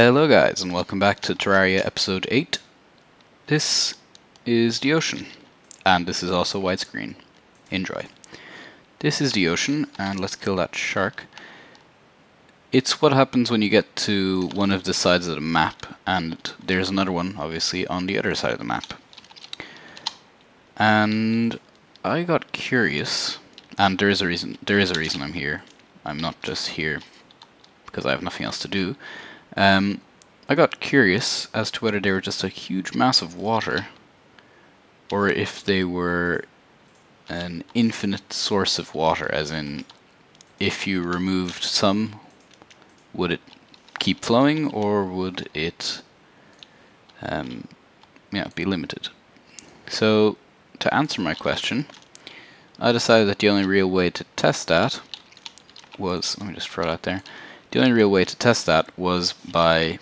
Hello guys, and welcome back to Terraria episode 8. This is the ocean, and this is also widescreen. Enjoy. This is the ocean, and let's kill that shark. It's what happens when you get to one of the sides of the map, and there's another one, obviously, on the other side of the map. And I got curious, and there is a reason I'm here. I'm not just here because I have nothing else to do. I got curious as to whether they were just a huge mass of water, or if they were an infinite source of water, as in, if you removed some, would it keep flowing, or would it be limited? So, to answer my question, I decided that the only real way to test that was, let me just throw that there. The only real way to test that was by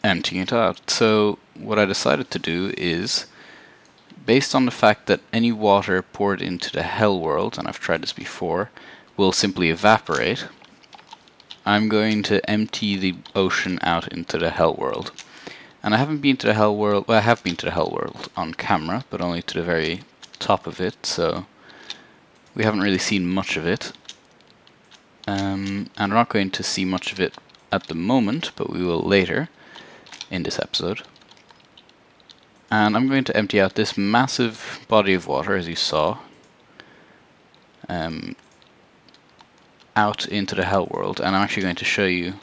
emptying it out. So what I decided to do is, based on the fact that any water poured into the hell world, and I've tried this before, will simply evaporate, I'm going to empty the ocean out into the hell world. And I haven't been to the hell world, well, I have been to the hell world on camera, but only to the very top of it, so we haven't really seen much of it. And we're not going to see much of it at the moment, but we will later in this episode. And I'm going to empty out this massive body of water, as you saw, out into the hell world. And I'm actually going to show you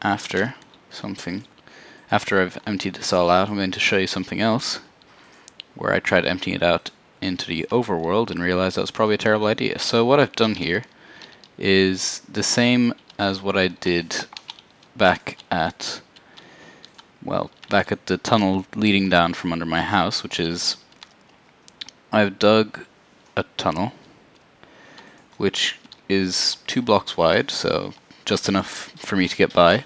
after I've emptied this all out, I'm going to show you something else where I tried emptying it out into the overworld and realized that was probably a terrible idea. So what I've done here is the same as what I did back at the tunnel leading down from under my house, which is I've dug a tunnel which is 2 blocks wide, so just enough for me to get by,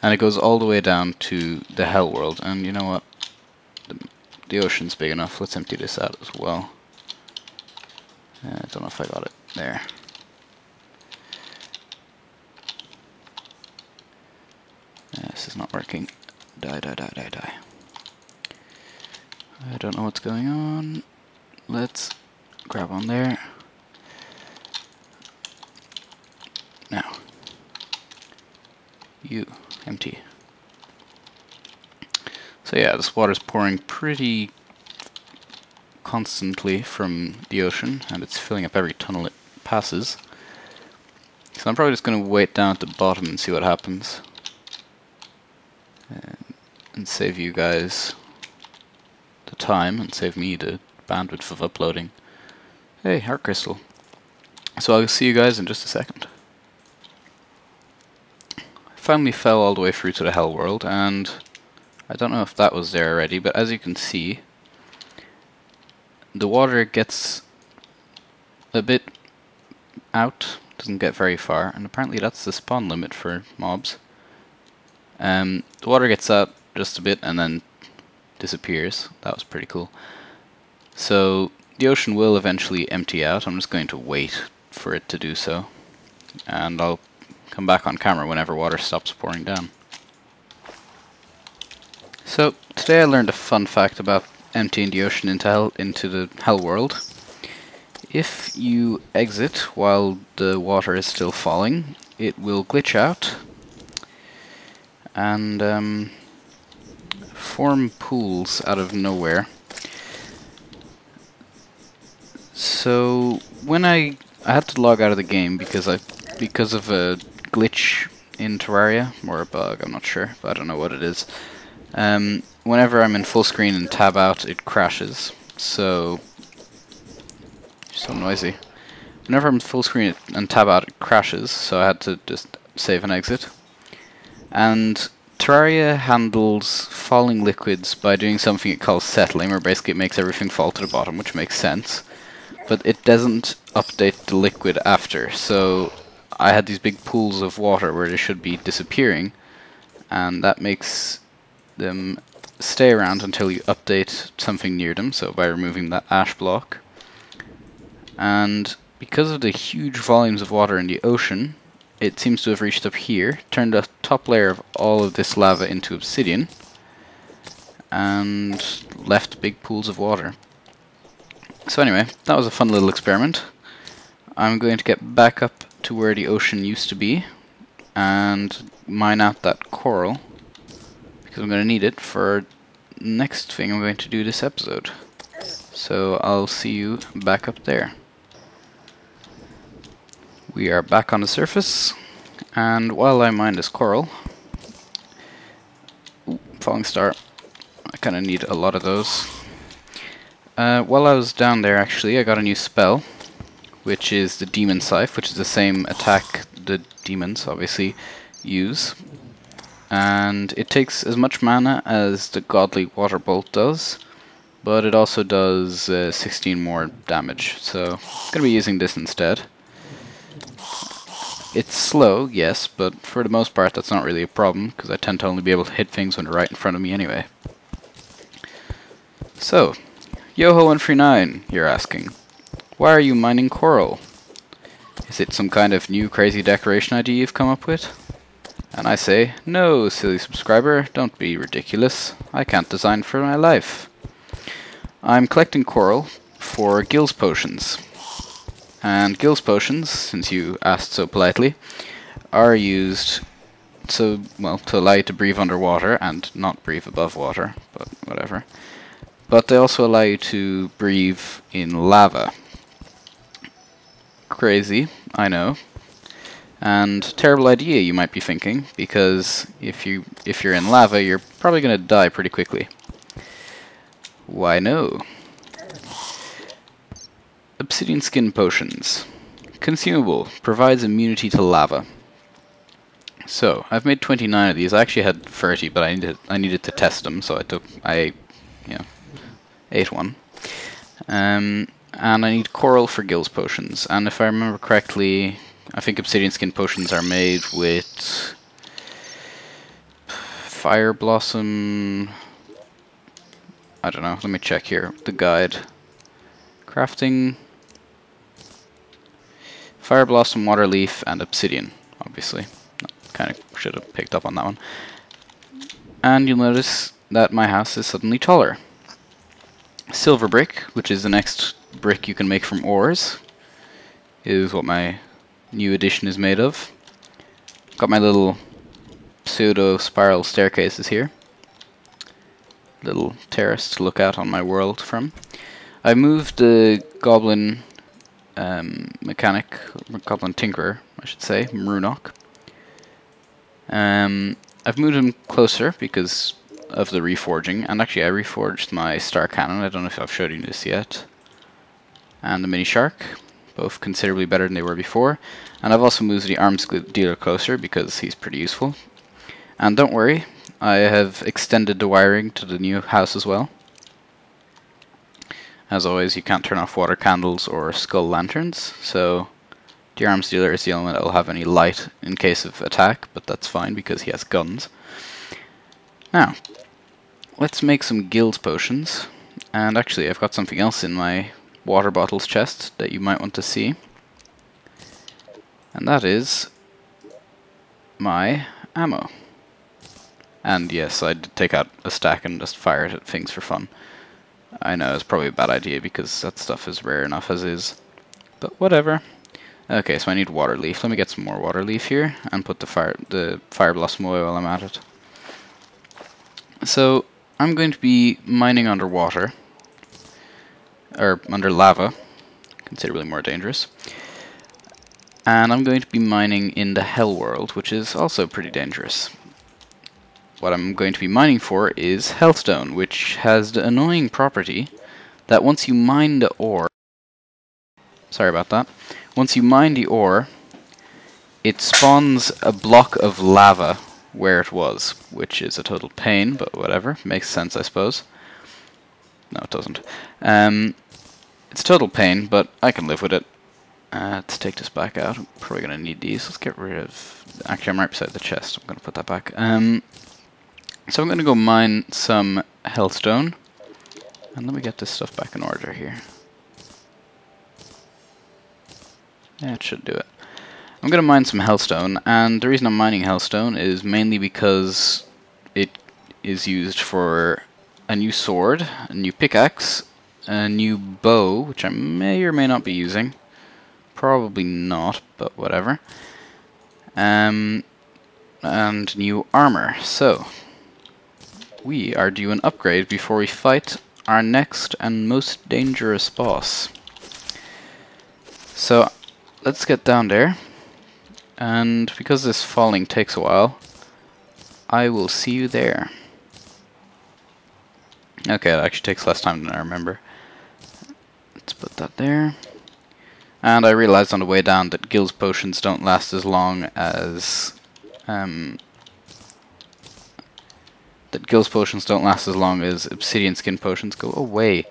and it goes all the way down to the hell world. And you know what, the ocean's big enough. Let's empty this out as well. I don't know if I got it there. This is not working. Die. I don't know what's going on. Let's grab on there. Now, you empty. So yeah, this water's pouring pretty constantly from the ocean, and it's filling up every tunnel it passes. So I'm probably just going to wait down at the bottom and see what happens. And save you guys the time, and save me the bandwidth of uploading. Hey, heart crystal. So I'll see you guys in just a second. I finally fell all the way through to the hell world, and I don't know if that was there already, but as you can see, the water gets a bit out, doesn't get very far, and apparently that's the spawn limit for mobs. The water gets out just a bit and then disappears. That was pretty cool. So the ocean will eventually empty out. I'm just going to wait for it to do so, and I'll come back on camera whenever water stops pouring down. So today I learned a fun fact about emptying the ocean into the hell world. If you exit while the water is still falling, it will glitch out and form pools out of nowhere. So when I had to log out of the game because of a glitch in Terraria, or a bug, I'm not sure, but I don't know what it is. Whenever I'm in full screen and tab out, it crashes. So noisy. Whenever I'm in full screen and tab out, it crashes, so I had to just save and exit. And Terraria handles falling liquids by doing something it calls settling, where basically it makes everything fall to the bottom, which makes sense. But it doesn't update the liquid after, so I had these big pools of water where they should be disappearing, and that makes them stay around until you update something near them, so by removing that ash block. And because of the huge volumes of water in the ocean, it seems to have reached up here, turned the top layer of all of this lava into obsidian, and left big pools of water. So anyway, that was a fun little experiment. I'm going to get back up to where the ocean used to be and mine out that coral, because I'm going to need it for next thing I'm going to do this episode. So I'll see you back up there. We are back on the surface, and while I mine this coral... Ooh, falling star. I kind of need a lot of those. While I was down there, actually, I got a new spell, which is the Demon Scythe, which is the same attack the demons, obviously, use. And it takes as much mana as the Godly Water Bolt does, but it also does 16 more damage, so I'm going to be using this instead. It's slow, yes, but for the most part that's not really a problem, because I tend to only be able to hit things when they're right in front of me anyway. So, Yoho139, you're asking, why are you mining coral? Is it some kind of new crazy decoration idea you've come up with? And I say, no, silly subscriber, don't be ridiculous. I can't design for my life. I'm collecting coral for gills potions. And gills potions, since you asked so politely, are used to allow you to breathe underwater and not breathe above water, but whatever. But they also allow you to breathe in lava. Crazy, I know. And terrible idea, you might be thinking, because if you're in lava, you're probably going to die pretty quickly. Why no? Obsidian skin potions. Consumable. Provides immunity to lava. So, I've made 29 of these. I actually had 30, but I needed to test them, so I ate one. And I need coral for gills potions. And if I remember correctly, I think obsidian skin potions are made with fire blossom. I don't know. Let me check here. The guide. Crafting. Fire blossom, water leaf, and obsidian. Obviously, kind of should have picked up on that one. And you'll notice that my house is suddenly taller. Silver brick, which is the next brick you can make from ores, is what my new addition is made of. Got my little pseudo spiral staircases here. Little terrace to look out on my world from. I moved the goblin goblin tinkerer, I should say, Mrunok. I've moved him closer because of the reforging, and actually I reforged my star cannon. I don't know if I've showed you this yet. And the mini shark, both considerably better than they were before. And I've also moved the arms dealer closer because he's pretty useful. And don't worry, I have extended the wiring to the new house as well. As always, you can't turn off water candles or skull lanterns, so the arms dealer is the only one that will have any light in case of attack, but that's fine because he has guns. Now, let's make some gills potions. And actually, I've got something else in my water bottles chest that you might want to see. And that is my ammo. And yes, I did take out a stack and just fire it at things for fun. I know, it's probably a bad idea because that stuff is rare enough as is. But whatever. Okay, so I need water leaf. Let me get some more water leaf here and put the fire blossom away while I'm at it. So, I'm going to be mining underwater. Or under lava. Considerably more dangerous. And I'm going to be mining in the hell world, which is also pretty dangerous. What I'm going to be mining for is hellstone, which has the annoying property that once you mine the ore... Sorry about that. Once you mine the ore, it spawns a block of lava where it was, which is a total pain, but whatever. Makes sense, I suppose. No, it doesn't. It's a total pain, but I can live with it. Let's take this back out. I'm probably going to need these. Let's get rid of... Actually, I'm right beside the chest. I'm going to put that back. So I'm going to go mine some hellstone. And let me get this stuff back in order here. Yeah, it should do it. I'm I'm going to mine some hellstone, and the reason I'm mining hellstone is mainly because it is used for a new sword, a new pickaxe, a new bow, which I may or may not be using. Probably not, but whatever. And new armor. So, we are due an upgrade before we fight our next and most dangerous boss. So, let's get down there. And because this falling takes a while, I will see you there. Okay, it actually takes less time than I remember. Let's put that there. And I realized on the way down that Gil's potions don't last as long as obsidian skin potions. Go away.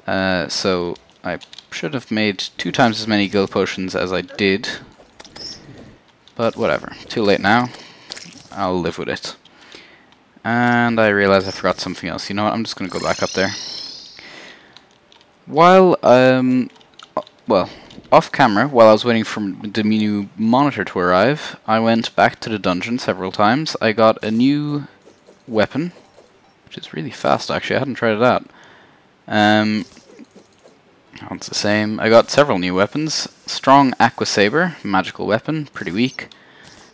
So I should have made 2 times as many Gil potions as I did. But whatever. Too late now. I'll live with it. And I realized I forgot something else. You know what? I'm just going to go back up there. While, well, off camera, while I was waiting for the new monitor to arrive, I went back to the dungeon several times. I got a new weapon, which is really fast actually. I hadn't tried it out. It's the same. I got several new weapons. Strong Aqua Saber, magical weapon, pretty weak.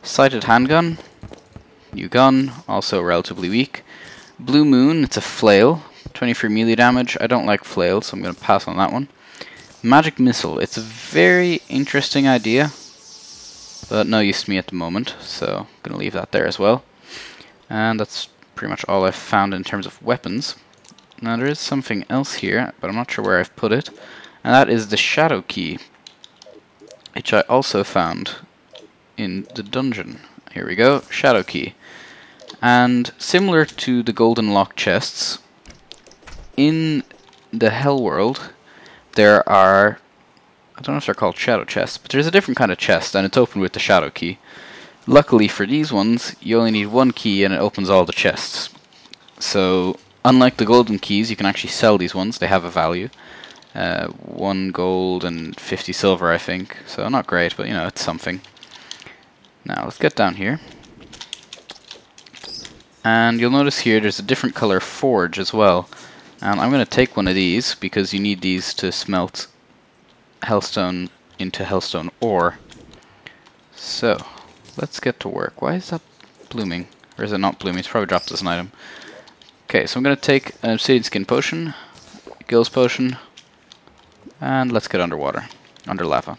Sighted handgun, new gun, also relatively weak. Blue Moon, it's a flail, 23 melee damage. I don't like flails, so I'm going to pass on that one. Magic Missile, it's a very interesting idea, but no use to me at the moment, so I'm going to leave that there as well. And that's pretty much all I've found in terms of weapons. Now there is something else here, but I'm not sure where I've put it, and that is the Shadow Key, which I also found in the dungeon. Here we go, Shadow Key. And similar to the golden lock chests, in the Hell world, there are, I don't know if they're called shadow chests, but there's a different kind of chest, and it's opened with the Shadow Key. Luckily for these ones, you only need 1 key and it opens all the chests. So, unlike the golden keys, you can actually sell these ones, they have a value. 1 gold and 50 silver, I think, so not great, but you know, it's something. Now, let's get down here. And you'll notice here there's a different color forge as well. And I'm going to take one of these, because you need these to smelt hellstone into hellstone ore. So, let's get to work. Why is that blooming? Or is it not blooming? It's probably dropped as an item. Okay, so I'm going to take an obsidian skin potion, Gil's potion, and let's get underwater, under lava.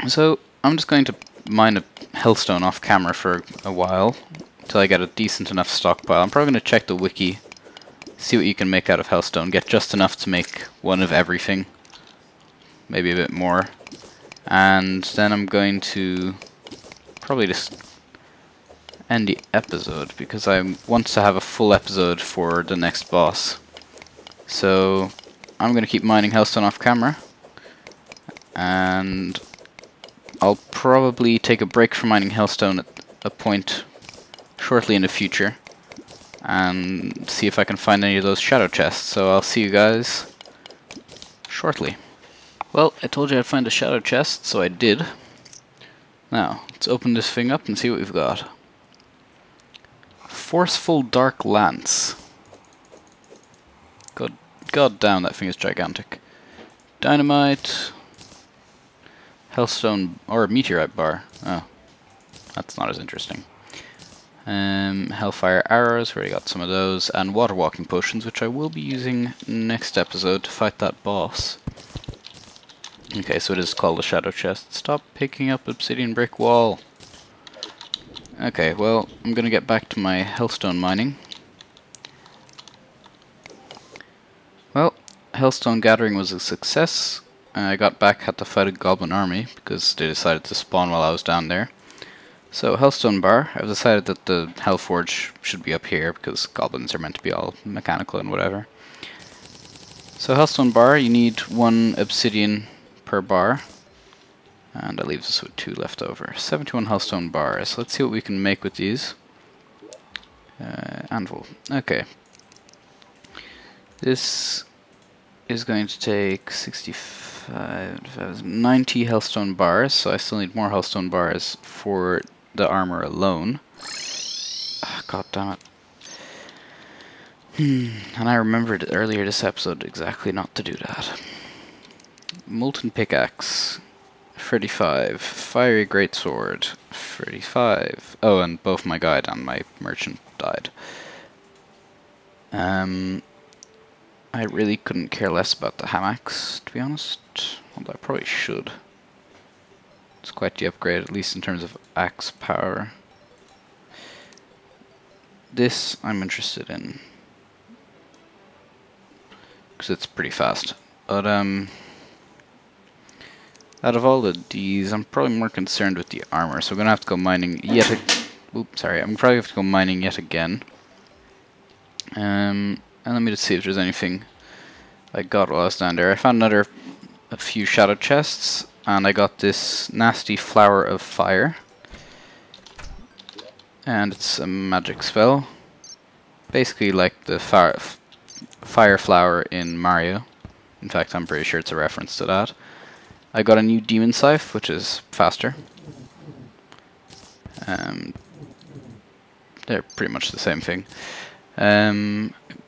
So, I'm just going to mine a hellstone off camera for a while, until I get a decent enough stockpile. I'm probably going to check the wiki, see what you can make out of hellstone, get just enough to make one of everything, maybe a bit more, and then I'm going to probably just end the episode, because I want to have a full episode for the next boss. So I'm going to keep mining hellstone off camera, and I'll probably take a break from mining hellstone at a point shortly in the future, and see if I can find any of those shadow chests. So I'll see you guys shortly. Well, I told you I'd find a shadow chest, so I did. Now, let's open this thing up and see what we've got. Forceful Dark Lance. God damn, that thing is gigantic. Dynamite. Hellstone, or meteorite bar. Oh, that's not as interesting. Hellfire arrows, already got some of those, and water walking potions, which I will be using next episode to fight that boss. Okay, so it is called a shadow chest. Stop picking up obsidian brick wall. Okay, well, I'm gonna get back to my hellstone mining. Well, hellstone gathering was a success. I got back, had to fight a goblin army, because they decided to spawn while I was down there. So, hellstone bar, I've decided that the hellforge should be up here, because goblins are meant to be all mechanical and whatever. So, hellstone bar, you need 1 obsidian per bar, and that leaves us with 2 left over. 71 hellstone bars. Let's see what we can make with these. Anvil. Okay. This is going to take 65 90 hellstone bars, so I still need more hellstone bars for the armor alone. God damn it. And I remembered earlier this episode exactly not to do that. Molten pickaxe, 35. Fiery greatsword, 35. Oh, and both my guide and my merchant died. I really couldn't care less about the hammocks, to be honest. Although I probably should. It's quite the upgrade, at least in terms of axe power. This I'm interested in, because it's pretty fast. But out of all of these, I'm probably more concerned with the armor. So I'm gonna have to go mining yet. I'm probably have to go mining yet again. And let me just see if there's anything I got while I was down there. I found a few shadow chests, and I got this nasty flower of fire. And it's a magic spell. Basically like the fire flower in Mario. In fact, I'm pretty sure it's a reference to that. I got a new demon scythe, which is faster. They're pretty much the same thing.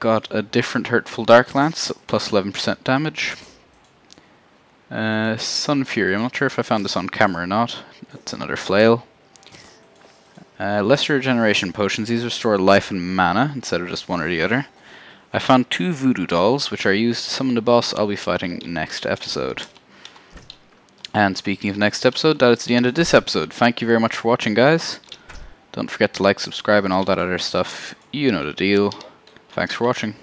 Got a different hurtful dark lance, plus 11% damage. Sun Fury, I'm not sure if I found this on camera or not. That's another flail. Lesser regeneration potions, these restore life and mana instead of just one or the other. I found 2 voodoo dolls, which are used to summon the boss I'll be fighting next episode. And speaking of next episode, that's the end of this episode. Thank you very much for watching, guys. Don't forget to like, subscribe, and all that other stuff. You know the deal. Thanks for watching.